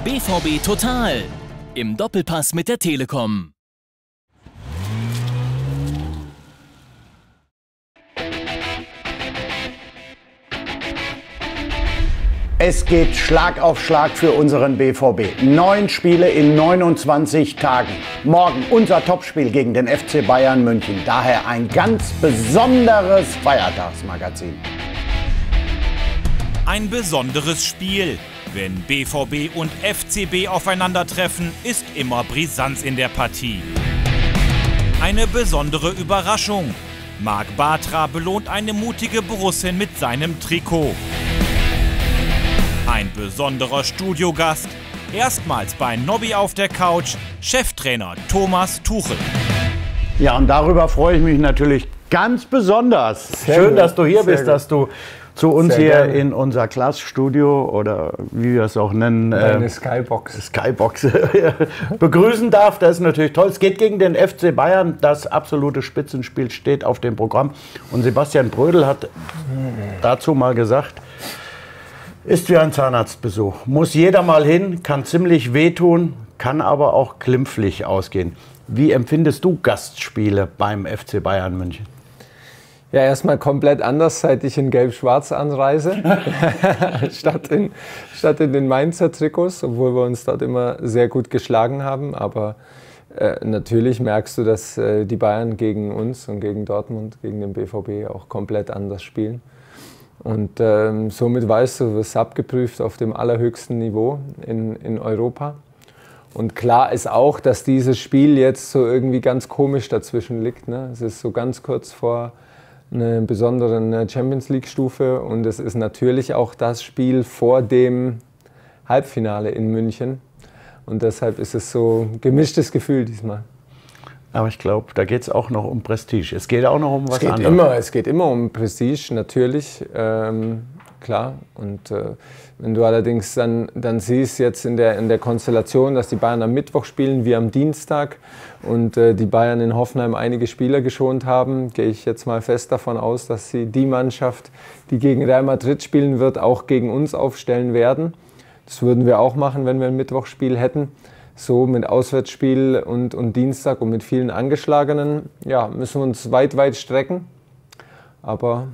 BVB Total im Doppelpass mit der Telekom. Es geht Schlag auf Schlag für unseren BVB. 9 Spiele in 29 Tagen. Morgen unser Topspiel gegen den FC Bayern München. Daher ein ganz besonderes Feiertagsmagazin. Ein besonderes Spiel. Wenn BVB und FCB aufeinandertreffen, ist immer Brisanz in der Partie. Eine besondere Überraschung. Marc Bartra belohnt eine mutige Borussin mit seinem Trikot. Ein besonderer Studiogast. Erstmals bei Nobby auf der Couch, Cheftrainer Thomas Tuchel. Ja, und darüber freue ich mich natürlich ganz besonders. Schön, dass du hier bist, dass du zu uns hier in unser Klassstudio oder wie wir es auch nennen, eine Skybox begrüßen darf. Das ist natürlich toll. Es geht gegen den FC Bayern. Das absolute Spitzenspiel steht auf dem Programm. Und Sebastian Brödel hat dazu mal gesagt, ist wie ein Zahnarztbesuch. Muss jeder mal hin, kann ziemlich wehtun, kann aber auch glimpflich ausgehen. Wie empfindest du Gastspiele beim FC Bayern München? Ja, erstmal komplett anders, seit ich in Gelb-Schwarz anreise, statt in den Mainzer Trikots, obwohl wir uns dort immer sehr gut geschlagen haben. Aber natürlich merkst du, dass die Bayern gegen uns und gegen Dortmund, gegen den BVB auch komplett anders spielen. Und somit weißt du, du wirst abgeprüft auf dem allerhöchsten Niveau in Europa. Und klar ist auch, dass dieses Spiel jetzt so irgendwie ganz komisch dazwischen liegt, ne? Es ist so ganz kurz vor einer besonderen Champions-League-Stufe und es ist natürlich auch das Spiel vor dem Halbfinale in München. Und deshalb ist es so ein gemischtes Gefühl diesmal. Aber ich glaube, da geht es auch noch um Prestige. Es geht auch noch um was anderes. Es geht immer um Prestige, natürlich, klar. Und wenn du allerdings dann siehst jetzt in der Konstellation, dass die Bayern am Mittwoch spielen wie am Dienstag und die Bayern in Hoffenheim einige Spieler geschont haben, gehe ich jetzt mal fest davon aus, dass sie die Mannschaft, die gegen Real Madrid spielen wird, auch gegen uns aufstellen werden. Das würden wir auch machen, wenn wir ein Mittwochspiel hätten. So mit Auswärtsspiel und Dienstag und mit vielen Angeschlagenen, ja, müssen wir uns weit strecken. Aber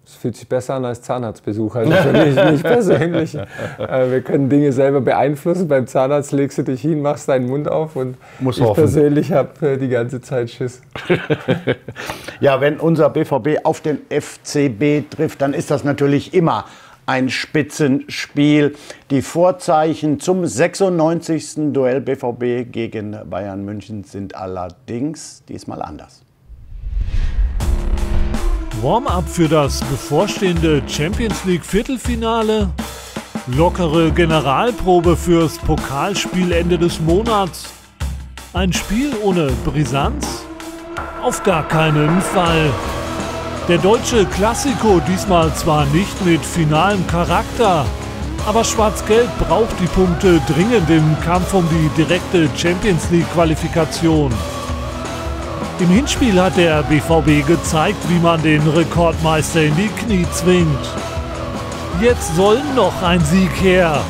es fühlt sich besser an als Zahnarztbesuch, also für mich persönlich. Wir können Dinge selber beeinflussen. Beim Zahnarzt legst du dich hin, machst deinen Mund auf und ich persönlich habe die ganze Zeit Schiss. Ja, wenn unser BVB auf den FCB trifft, dann ist das natürlich immer ein Spitzenspiel. Die Vorzeichen zum 96. Duell BVB gegen Bayern München sind allerdings diesmal anders. Warm-up für das bevorstehende Champions-League-Viertelfinale, lockere Generalprobe fürs Pokalspiel Ende des Monats, ein Spiel ohne Brisanz? Auf gar keinen Fall. Der deutsche Klassiko diesmal zwar nicht mit finalem Charakter, aber Schwarz-Gelb braucht die Punkte dringend im Kampf um die direkte Champions-League-Qualifikation. Im Hinspiel hat der BVB gezeigt, wie man den Rekordmeister in die Knie zwingt. Jetzt soll noch ein Sieg her.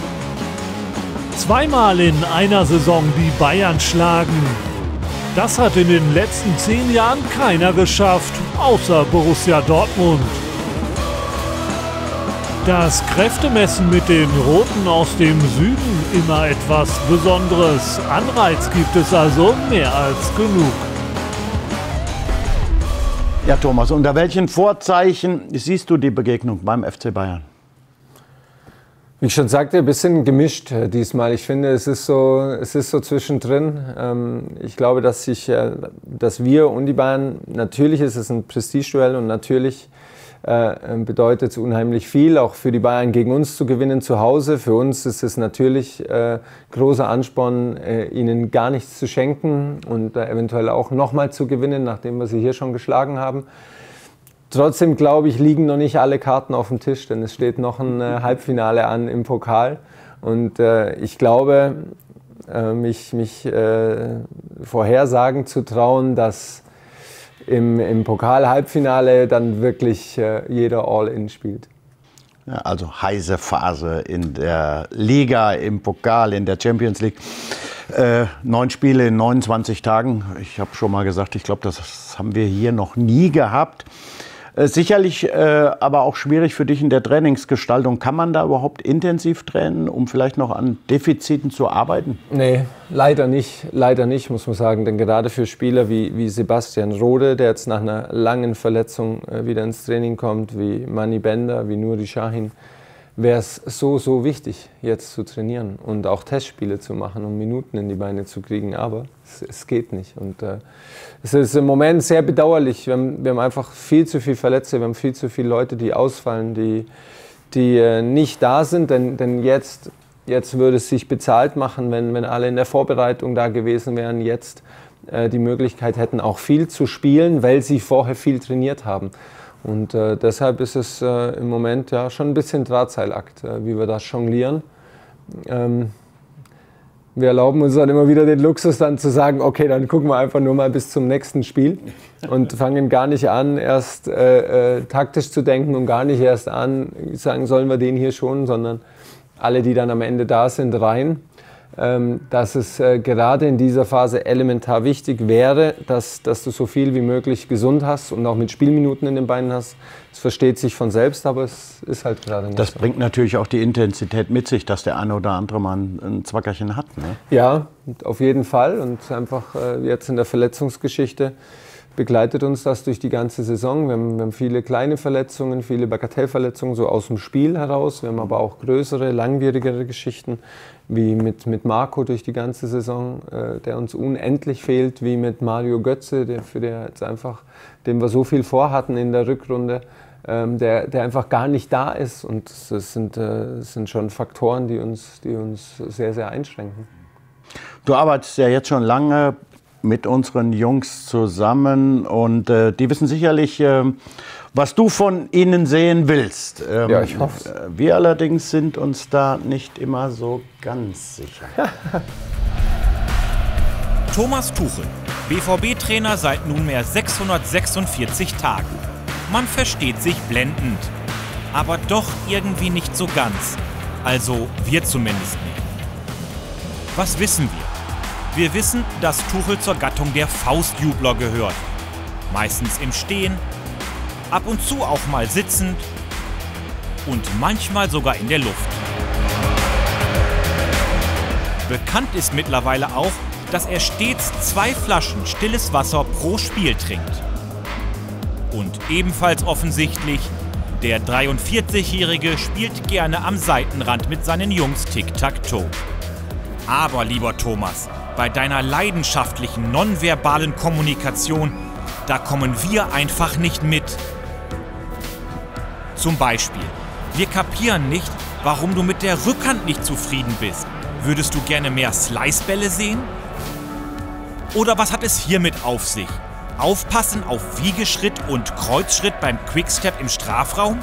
Zweimal in einer Saison die Bayern schlagen. Das hat in den letzten 10 Jahren keiner geschafft, außer Borussia Dortmund. Das Kräftemessen mit den Roten aus dem Süden immer etwas Besonderes. Anreiz gibt es also mehr als genug. Ja, Thomas, unter welchen Vorzeichen siehst du die Begegnung beim FC Bayern? Wie ich schon sagte, ein bisschen gemischt diesmal. Ich finde, es ist so zwischendrin. Ich glaube, dass wir und die Bayern, natürlich ist es ein Prestigeduell und natürlich bedeutet es unheimlich viel, auch für die Bayern gegen uns zu gewinnen zu Hause. Für uns ist es natürlich großer Ansporn, ihnen gar nichts zu schenken und eventuell auch nochmal zu gewinnen, nachdem wir sie hier schon geschlagen haben. Trotzdem, glaube ich, liegen noch nicht alle Karten auf dem Tisch, denn es steht noch ein Halbfinale an im Pokal. Und ich glaube, mich vorhersagen zu trauen, dass im Pokal-Halbfinale dann wirklich jeder All-In spielt. Ja, also heiße Phase in der Liga, im Pokal, in der Champions League. 9 Spiele in 29 Tagen. Ich habe schon mal gesagt, ich glaube, das haben wir hier noch nie gehabt. Sicherlich aber auch schwierig für dich in der Trainingsgestaltung. Kann man da überhaupt intensiv trainieren, um vielleicht noch an Defiziten zu arbeiten? Nee, leider nicht, muss man sagen. Denn gerade für Spieler wie Sebastian Rode, der jetzt nach einer langen Verletzung wieder ins Training kommt, wie Mani Bender, wie Nuri Sahin, wäre es so wichtig, jetzt zu trainieren und auch Testspiele zu machen, um Minuten in die Beine zu kriegen. Aber es geht nicht. Und es ist im Moment sehr bedauerlich. Wir haben einfach viel zu viele Verletzte, wir haben viel zu viele Leute, die ausfallen, die nicht da sind. Denn jetzt würde es sich bezahlt machen, wenn alle in der Vorbereitung da gewesen wären, jetzt die Möglichkeit hätten, auch viel zu spielen, weil sie vorher viel trainiert haben. Und deshalb ist es im Moment ja schon ein bisschen Drahtseilakt, wie wir das jonglieren. Wir erlauben uns dann immer wieder den Luxus, dann zu sagen, okay, dann gucken wir einfach nur mal bis zum nächsten Spiel und fangen gar nicht an, erst taktisch zu denken und gar nicht erst an, sagen, sollen wir den hier schonen, sondern alle, die dann am Ende da sind, rein. Dass es gerade in dieser Phase elementar wichtig wäre, dass du so viel wie möglich gesund hast und auch mit Spielminuten in den Beinen hast. Es versteht sich von selbst, aber es ist halt gerade nicht Das so. bringt natürlich auch die Intensität mit sich, dass der eine oder andere mal ein Zwackerchen hat. Ne? Ja, auf jeden Fall. Und einfach jetzt in der Verletzungsgeschichte begleitet uns das durch die ganze Saison. Wir haben viele kleine Verletzungen, viele Bagatellverletzungen so aus dem Spiel heraus. Wir haben aber auch größere, langwierigere Geschichten, wie mit Marco durch die ganze Saison, der uns unendlich fehlt, wie mit Mario Götze, dem wir so viel vorhatten in der Rückrunde, der einfach gar nicht da ist. Und das sind schon Faktoren, die uns sehr, sehr einschränken. Du arbeitest ja jetzt schon lange mit unseren Jungs zusammen und die wissen sicherlich, was du von ihnen sehen willst. Ja, ich hoffe es. Wir allerdings sind uns da nicht immer so ganz sicher. Thomas Tuchel, BVB-Trainer seit nunmehr 646 Tagen. Man versteht sich blendend, aber doch irgendwie nicht so ganz. Also wir zumindest nicht. Was wissen wir? Wir wissen, dass Tuchel zur Gattung der Faustjubler gehört. Meistens im Stehen, ab und zu auch mal sitzend und manchmal sogar in der Luft. Bekannt ist mittlerweile auch, dass er stets 2 Flaschen stilles Wasser pro Spiel trinkt. Und ebenfalls offensichtlich, der 43-Jährige spielt gerne am Seitenrand mit seinen Jungs Tic-Tac-Toe. Aber lieber Thomas, bei deiner leidenschaftlichen nonverbalen Kommunikation, da kommen wir einfach nicht mit. Zum Beispiel, wir kapieren nicht, warum du mit der Rückhand nicht zufrieden bist. Würdest du gerne mehr Slicebälle sehen? Oder was hat es hiermit auf sich? Aufpassen auf Wiegeschritt und Kreuzschritt beim Quickstep im Strafraum?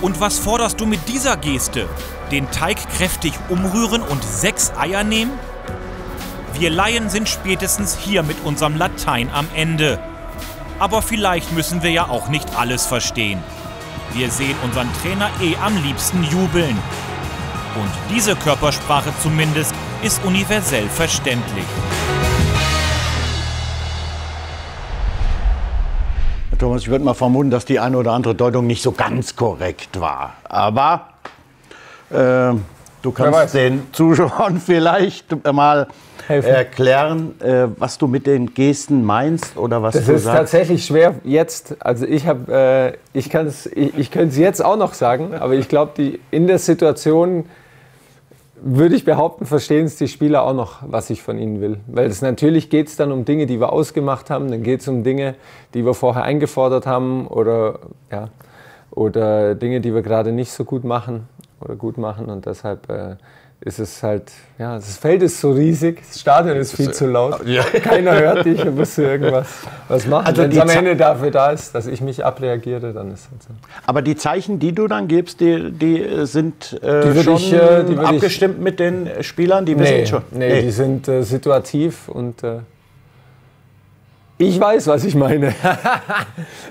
Und was forderst du mit dieser Geste? Den Teig kräftig umrühren und 6 Eier nehmen? Wir Laien sind spätestens hier mit unserem Latein am Ende. Aber vielleicht müssen wir ja auch nicht alles verstehen. Wir sehen unseren Trainer am liebsten jubeln. Und diese Körpersprache zumindest ist universell verständlich. Thomas, ich würde mal vermuten, dass die eine oder andere Deutung nicht so ganz korrekt war. Aber du kannst den Zuschauern vielleicht mal erklären, was du mit den Gesten meinst oder was du sagst. Das ist tatsächlich schwer jetzt. Also ich könnte es jetzt auch noch sagen, aber ich glaube, in der Situation würde ich behaupten, verstehen es die Spieler auch noch, was ich von ihnen will. Weil natürlich geht es dann um Dinge, die wir ausgemacht haben, dann geht es um Dinge, die wir vorher eingefordert haben oder Dinge, die wir gerade nicht so gut machen oder gut machen. Und deshalb ist es halt, ja, das Feld ist so riesig, das Stadion ist viel zu laut, keiner hört dich, du musst irgendwas machen. Also wenn es am Ende dafür da ist, dass ich mich abreagiere, dann ist es halt so. Aber die Zeichen, die du dann gibst, die sind schon abgestimmt mit den Spielern? Die wissen schon. Nee, die sind situativ und Ich weiß, was ich meine.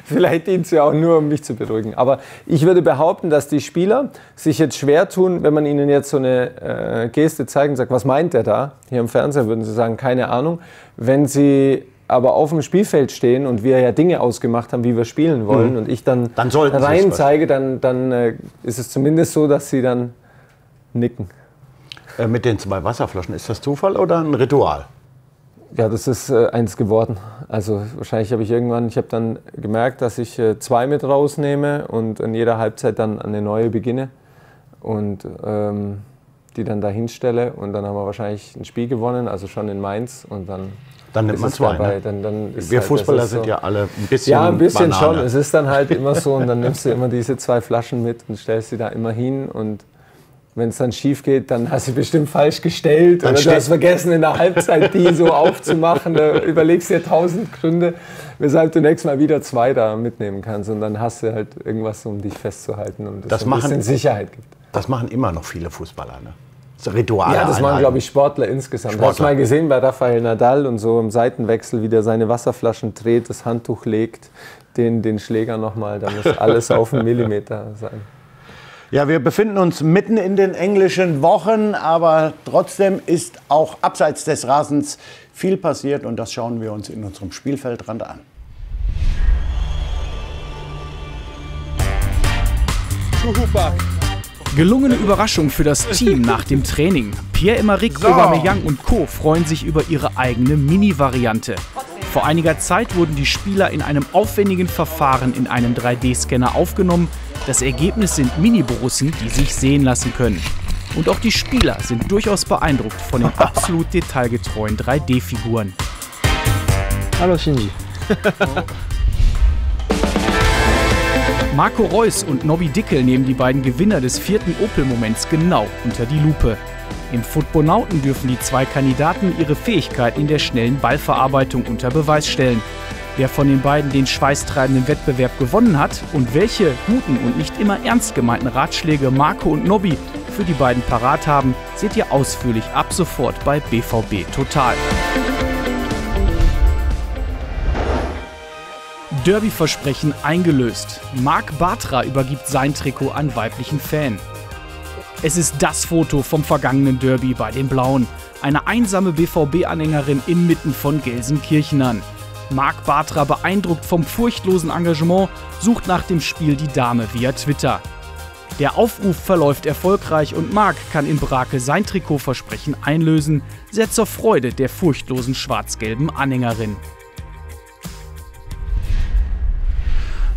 Vielleicht dient es ja auch nur, um mich zu beruhigen. Aber ich würde behaupten, dass die Spieler sich jetzt schwer tun, wenn man ihnen jetzt so eine Geste zeigt und sagt, was meint der da? Hier im Fernseher würden sie sagen, keine Ahnung. Wenn sie aber auf dem Spielfeld stehen und wir ja Dinge ausgemacht haben, wie wir spielen wollen, und ich dann rein zeige, dann ist es zumindest so, dass sie dann nicken. Mit den 2 Wasserflaschen, ist das Zufall oder ein Ritual? Ja, das ist eins geworden. Also wahrscheinlich habe ich dann gemerkt, dass ich 2 mit rausnehme und in jeder Halbzeit dann eine neue beginne und die dann da hinstelle. Und dann haben wir wahrscheinlich ein Spiel gewonnen, also schon in Mainz. Und dann nimmt man 2, ne? Dann ist wir halt, Fußballer sind ja alle ein bisschen Ja, ein bisschen Banane. schon. Es ist dann halt immer so und dann nimmst du immer diese 2 Flaschen mit und stellst sie da immer hin und wenn es dann schief geht, dann hast du bestimmt falsch gestellt oder du hast vergessen, in der Halbzeit die so aufzumachen. Da überlegst du dir 1000 Gründe, weshalb du nächstes Mal wieder 2 da mitnehmen kannst. Und dann hast du halt irgendwas, um dich festzuhalten und das ein bisschen Sicherheit gibt. Das machen immer noch viele Fußballer, ne? Das Rituale. Ja, das machen, glaube ich, Sportler insgesamt. Du hast mal gesehen bei Rafael Nadal und so im Seitenwechsel, wie der seine Wasserflaschen dreht, das Handtuch legt, den Schläger nochmal, da muss alles auf einen Millimeter sein. Ja, wir befinden uns mitten in den englischen Wochen, aber trotzdem ist auch abseits des Rasens viel passiert und das schauen wir uns in unserem Spielfeldrand an. Gelungene Überraschung für das Team nach dem Training. Pierre-Emerick Aubameyang und Co. freuen sich über ihre eigene Mini-Variante. Vor einiger Zeit wurden die Spieler in einem aufwendigen Verfahren in einem 3D-Scanner aufgenommen. Das Ergebnis sind Mini-Borussen, die sich sehen lassen können. Und auch die Spieler sind durchaus beeindruckt von den absolut detailgetreuen 3D-Figuren. Hallo Shinji. Marco Reus und Nobby Dickel nehmen die beiden Gewinner des 4. Opel-Moments genau unter die Lupe. Im Footbonauten dürfen die 2 Kandidaten ihre Fähigkeit in der schnellen Ballverarbeitung unter Beweis stellen. Wer von den beiden den schweißtreibenden Wettbewerb gewonnen hat und welche guten und nicht immer ernst gemeinten Ratschläge Marco und Nobby für die beiden parat haben, seht ihr ausführlich ab sofort bei BVB Total. Derby-Versprechen eingelöst. Marc Bartra übergibt sein Trikot an weiblichen Fan. Es ist das Foto vom vergangenen Derby bei den Blauen. Eine einsame BVB-Anhängerin inmitten von Gelsenkirchenern. Marc Bartra, beeindruckt vom furchtlosen Engagement, sucht nach dem Spiel die Dame via Twitter. Der Aufruf verläuft erfolgreich und Marc kann in Brakel sein Trikotversprechen einlösen, sehr zur Freude der furchtlosen schwarz-gelben Anhängerin.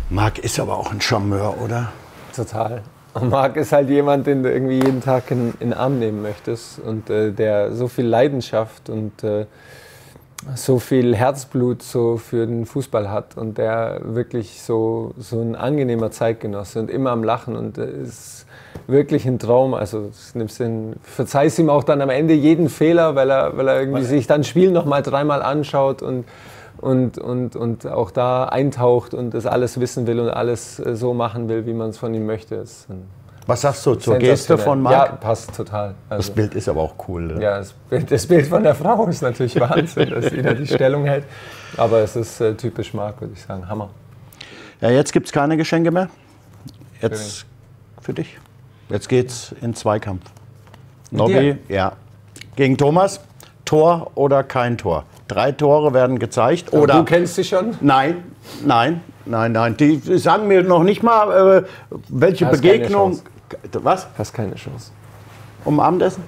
Marc ist aber auch ein Charmeur, oder? Total. Und Marc ist halt jemand, den du irgendwie jeden Tag in den Arm nehmen möchtest und der so viel Leidenschaft und so viel Herzblut so für den Fußball hat und der wirklich so ein angenehmer Zeitgenosse und immer am Lachen und ist wirklich ein Traum. Also verzeihst ihm auch dann am Ende jeden Fehler, weil er irgendwie sich dann Spiel noch mal 3-mal anschaut und auch da eintaucht und das alles wissen will und alles so machen will, wie man es von ihm möchte. Was sagst du zur Geste von Marc? Ja, passt total. Also, das Bild ist aber auch cool. Ne? Ja, das Bild von der Frau ist natürlich Wahnsinn, dass sie da die Stellung hält. Aber es ist typisch Marc, würde ich sagen. Hammer. Ja, jetzt gibt es keine Geschenke mehr. Jetzt für dich. Jetzt geht's in Zweikampf. Nobby, ja. Gegen Thomas. Tor oder kein Tor? 3 Tore werden gezeigt. Oder du kennst sie schon? Nein. Die sagen mir noch nicht mal, welche Begegnung. Was? Hast keine Chance. Um Abendessen?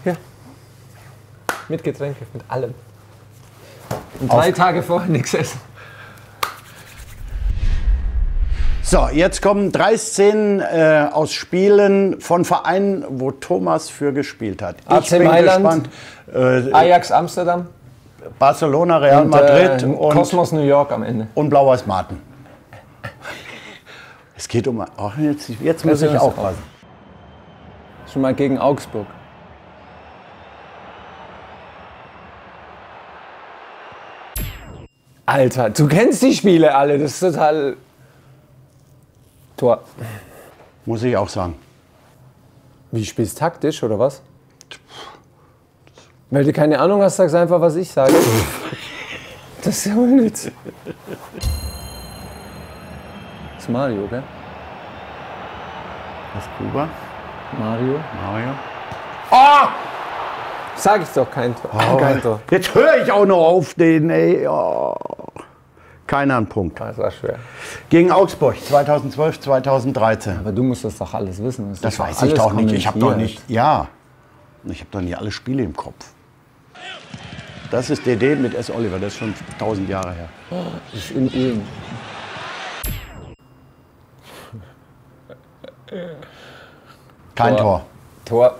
Ja. Mit Getränke, mit allem. Und 3 Tage vorher nichts essen. So, jetzt kommen 3 Szenen aus Spielen von Vereinen, wo Thomas für gespielt hat. AC Mailand, Ajax Amsterdam, Barcelona, Real Madrid und Cosmos New York am Ende. Und Blau-Weiß Martin. Es geht um... Oh, jetzt muss ich aufpassen. Schon mal gegen Augsburg. Alter, du kennst die Spiele alle, das ist total... Tor. Muss ich auch sagen. Wie, spielst taktisch oder was? Weil du keine Ahnung hast, sagst einfach, was ich sage. Das ist ja wohl nichts. Das ist Mario, gell? Das ist Kuba. Mario. Oh! Sag ich doch, kein Tor. Kein Tor. Jetzt höre ich auch noch auf den, ey. Oh. Keiner einen Punkt. Das war schwer. Gegen Augsburg 2012, 2013. Aber du musst das doch alles wissen. Das weiß ich doch nicht. Ich habe doch nicht. Ja. Ich habe doch nicht alle Spiele im Kopf. Das ist DD mit S. Oliver. Das ist schon 1000 Jahre her. Das ist in Ulm. Kein Tor. Tor.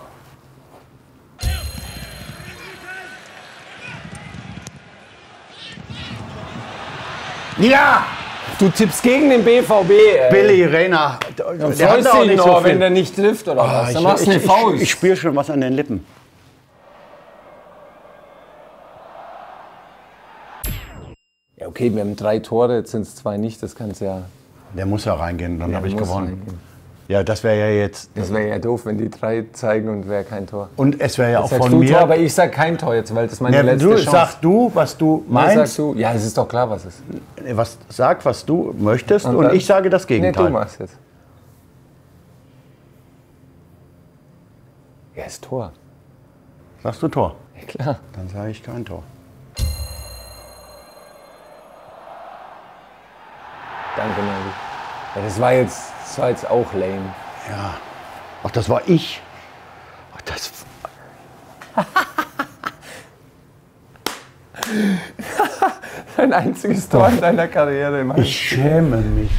Ja! Du tippst gegen den BVB, ey. Billy Rehner. Du freust dich noch, wenn der nicht trifft, oder was? Dann machst du eine Faust. Ich spüre schon was an den Lippen. Ja, okay, wir haben 3 Tore, jetzt sind es 2 nicht, das kann's ja... Der muss ja reingehen, dann habe ich muss gewonnen. reingehen. Ja, das wäre ja jetzt. Das wäre ja doof, wenn die 3 zeigen und wäre kein Tor. Und es wäre ja auch Sagst von du mir. Tor, aber ich sag kein Tor jetzt, weil das meine letzte Chance. Sag du, was du Was meinst. sagst du? Ja, es ist doch klar, was es ist. Sag, was du möchtest und dann- ich sage das Nee, Gegenteil. du machst jetzt. Ja, ist Tor. Sagst du Tor? Ja, klar. Dann sage ich kein Tor. Danke, Nagi. Ja, das war jetzt auch lame. Ja. Ach, das war ich. Ach, das. Ein einziges Tor in deiner Karriere. Mann. Ich schäme mich.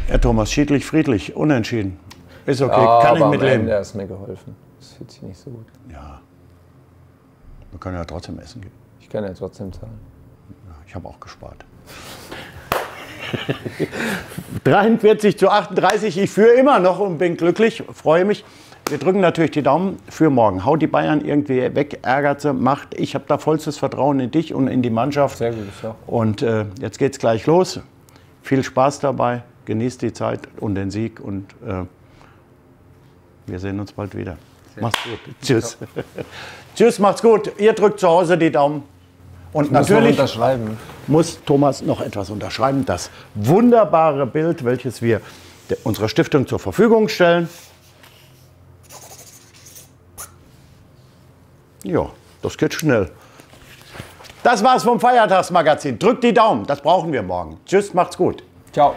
Ja, Thomas, schiedlich, friedlich, unentschieden. Ist okay, kann ich aber mitleben. Der hast mir geholfen. Das fühlt sich nicht so gut. Ja. Wir können ja trotzdem essen gehen. Ich kann ja trotzdem zahlen. Ja, ich habe auch gespart. 43:38. Ich führe immer noch und bin glücklich, freue mich. Wir drücken natürlich die Daumen für morgen. Haut die Bayern irgendwie weg, ärgert sie, macht. Ich habe da vollstes Vertrauen in dich und in die Mannschaft. Sehr gut, ja. Und jetzt geht's gleich los. Viel Spaß dabei, genießt die Zeit und den Sieg und wir sehen uns bald wieder. Macht's gut. Tschüss. Tschüss, macht's gut. Ihr drückt zu Hause die Daumen. Und natürlich muss Thomas noch etwas unterschreiben. Das wunderbare Bild, welches wir unserer Stiftung zur Verfügung stellen. Ja, das geht schnell. Das war's vom Feiertagsmagazin. Drückt die Daumen, das brauchen wir morgen. Tschüss, macht's gut. Ciao.